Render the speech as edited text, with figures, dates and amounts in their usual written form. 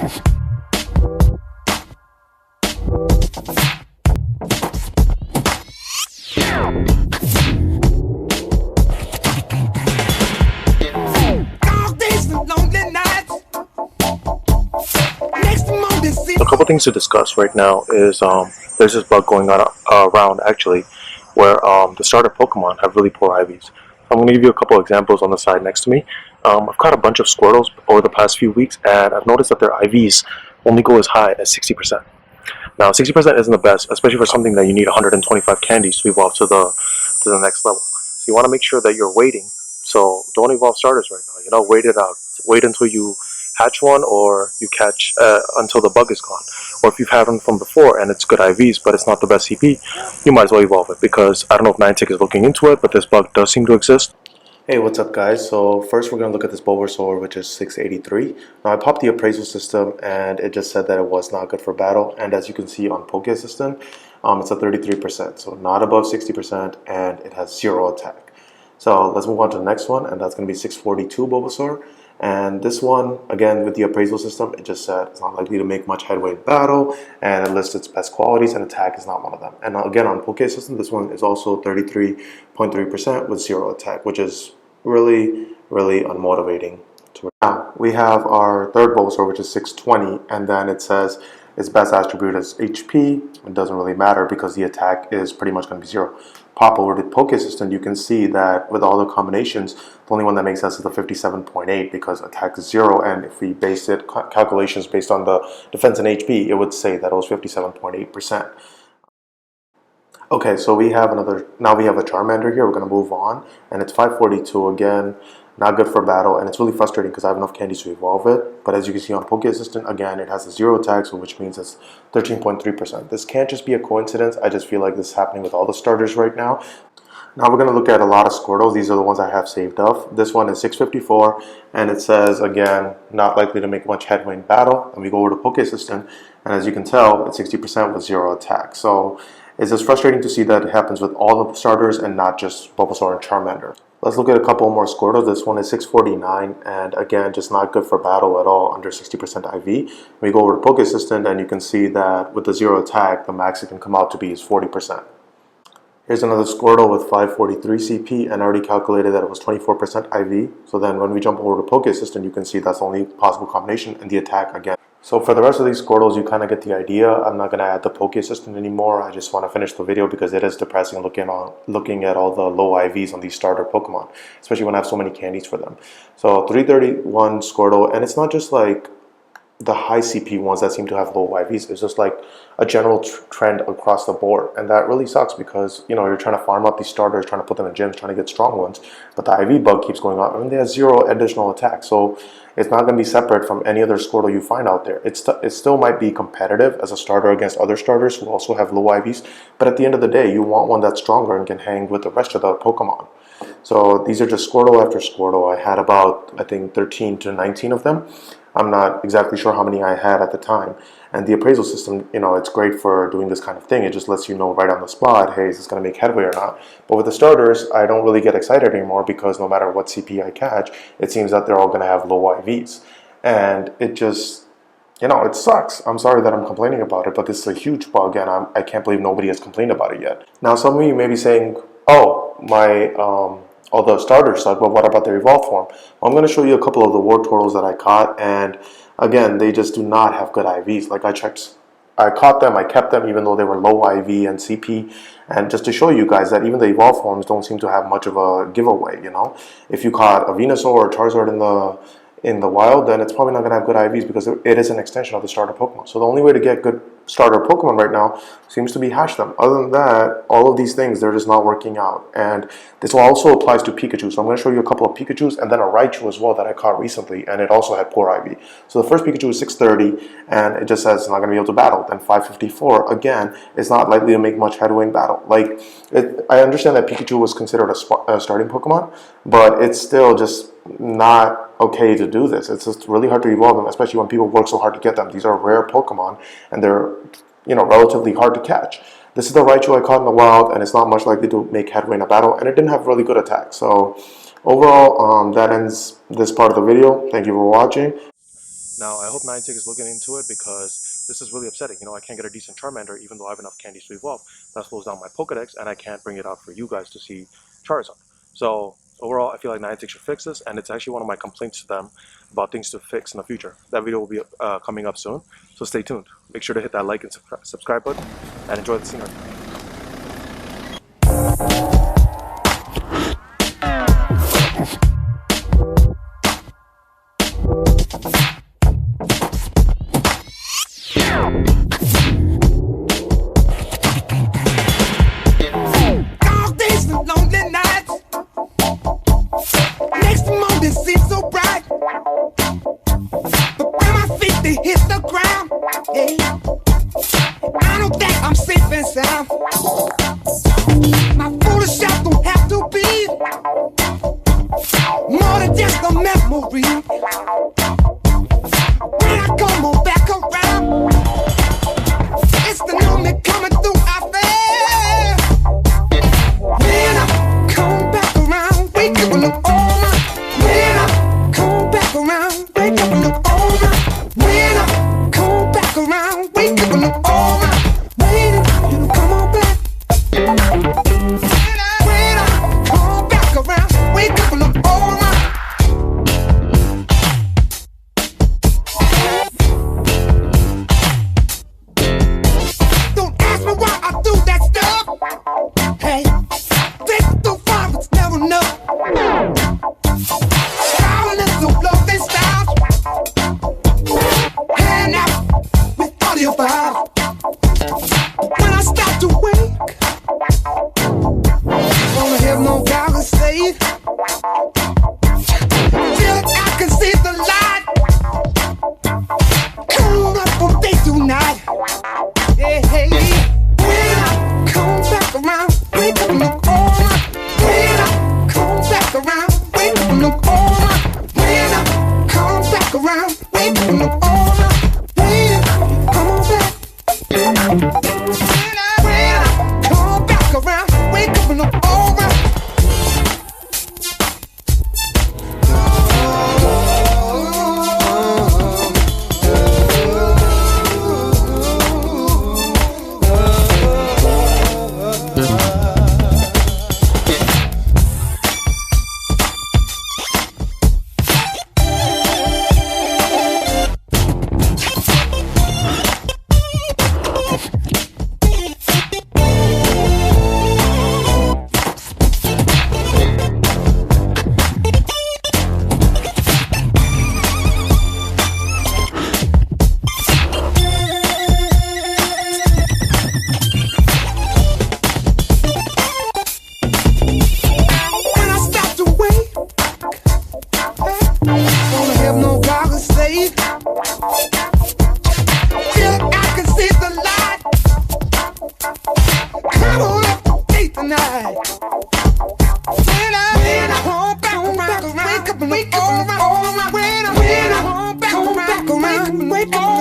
A couple things to discuss right now is there's this bug going on around actually where the starter Pokemon have really poor IVs. I'm going to give you a couple examples on the side next to me. I've caught a bunch of Squirtles over the past few weeks, and I've noticed that their IVs only go as high as 60%. Now, 60% isn't the best, especially for something that you need 125 candies to evolve to the next level. So you want to make sure that you're waiting. So don't evolve starters right now. You know, wait it out. Wait until you hatch one, or you catch until the bug is gone. Or if you've had one from before and it's good IVs, but it's not the best CP, you might as well evolve it, because I don't know if Niantic is looking into it, but this bug does seem to exist. Hey, what's up guys? So first we're going to look at this Bulbasaur, which is 683. Now I popped the appraisal system and it just said that it was not good for battle, and as you can see on Poke Assistant, it's at 33%, so not above 60%, and it has 0 attack. So let's move on to the next one, and that's going to be 642 Bulbasaur. And this one, again, with the appraisal system, it just said it's not likely to make much headway in battle, and it lists its best qualities, and attack is not one of them. And again, on Poke System, this one is also 33.3% with 0 attack, which is really, really unmotivating. Now, we have our third Bulbasaur, which is 620, and then it says its best attribute is HP. It doesn't really matter because the attack is pretty much going to be 0. Pop over to Poke Assistant, you can see that with all the combinations, the only one that makes sense is the 57.8 because attack is 0, and if we base it calculations based on the defense and HP, it would say that it was 57.8%. Okay, so now we have a Charmander here. We're going to move on, and it's 542 again. Not good for battle, and it's really frustrating because I have enough candies to evolve it. But as you can see on Poke Assistant, again, it has a 0 attack, so which means it's 13.3%. This can't just be a coincidence. I just feel like this is happening with all the starters right now. Now we're going to look at a lot of Squirtles. These are the ones I have saved up. This one is 654, and it says, again, not likely to make much headway in battle. And we go over to Poke Assistant, and as you can tell, it's 60% with 0 attack. So it's just frustrating to see that it happens with all the starters and not just Bulbasaur and Charmander. Let's look at a couple more Squirtles. This one is 649, and again, just not good for battle at all, under 60% IV. We go over to Poke Assistant, and you can see that with the 0 attack, the max it can come out to be is 40%. Here's another Squirtle with 543 CP, and I already calculated that it was 24% IV. So then when we jump over to Poke Assistant, you can see that's the only possible combination, and the attack again. So for the rest of these Squirtles, you kind of get the idea. I'm not going to add the Poke Assistant anymore. I just want to finish the video because it is depressing looking at all the low IVs on these starter Pokemon, especially when I have so many candies for them. So 331 Squirtle, and it's not just like the high CP ones that seem to have low IVs. It's just like a general trend across the board, and that really sucks because, you know, you're trying to farm up these starters, trying to put them in gyms, trying to get strong ones, but the IV bug keeps going on. I mean, they have 0 additional attack, so it's not going to be separate from any other Squirtle you find out there. It still might be competitive as a starter against other starters who also have low IVs, but at the end of the day, you want one that's stronger and can hang with the rest of the Pokemon. So these are just Squirtle after Squirtle. I had about, I think, 13 to 19 of them. I'm not exactly sure how many I had at the time. And the appraisal system, you know, it's great for doing this kind of thing. It just lets you know right on the spot, hey, is this going to make headway or not? But with the starters, I don't really get excited anymore because no matter what CP I catch, it seems that they're all going to have low IVs. And it just, you know, it sucks. I'm sorry that I'm complaining about it, but this is a huge bug, and I can't believe nobody has complained about it yet. Now, some of you may be saying, oh, all the starters suck, but what about their evolved form? Well, I'm going to show you a couple of the war turtles that I caught, and again, they just do not have good IVs. Like I caught them, I kept them even though they were low IV and CP, and just to show you guys that even the evolved forms don't seem to have much of a giveaway, you know? If you caught a Venusaur or Charizard in the wild, then it's probably not going to have good IVs because it is an extension of the starter Pokemon. So the only way to get good starter Pokemon right now seems to be hatch them. Other than that, all of these things, they're just not working out. And this also applies to Pikachu. So I'm going to show you a couple of Pikachus and then a Raichu as well that I caught recently, and it also had poor IV. So the first Pikachu is 630, and it just says it's not going to be able to battle. Then 554, again, it's not likely to make much headway in battle. Like, I understand that Pikachu was considered a starting Pokemon, but it's still just not okay to do this. It's just really hard to evolve them, especially when people work so hard to get them. These are rare Pokemon, and they're, you know, relatively hard to catch. This is the Raichu I caught in the wild, and it's not much likely to make headway in a battle, and it didn't have really good attack. So overall, that ends this part of the video. Thank you for watching. Now, I hope Niantic is looking into it because this is really upsetting. You know, I can't get a decent Charmander even though I have enough candies to evolve. That slows down my Pokedex, and I can't bring it out for you guys to see Charizard. So, overall, I feel like Niantic should fix this, and it's actually one of my complaints to them about things to fix in the future. That video will be coming up soon, so stay tuned. Make sure to hit that like and subscribe button, and enjoy the scenery. Hit the ground, yeah. I know that I'm safe and sound. My foolish self don't have to be more than just a memory. When I come on back around, it's the new me coming through. I feel when I come back around, wake up and look over. When I come back around, wake up and look over. When I come back around, wake up and look over. Waiting for you to come on back. When I come back around, wake up and look over. Don't ask me why I do that stuff. Hey, take the fire, it's never enough. Styling is so low, they style. Hand out with audio files. When I stop to wake, wanna have no goggles save. Till I can see the light. Come up from day to night. Yeah, hey. When I come back around, wake up and look over. When I come back around, wake up and look over. When I come back around, wake up and look over. Waiting, come on back. When I come back around, wake up and look over. Wake up, wake up, wake up, wake up, wake up, wake up, wake up, wake up, wake up, wake up, wake up, wake up, wake up,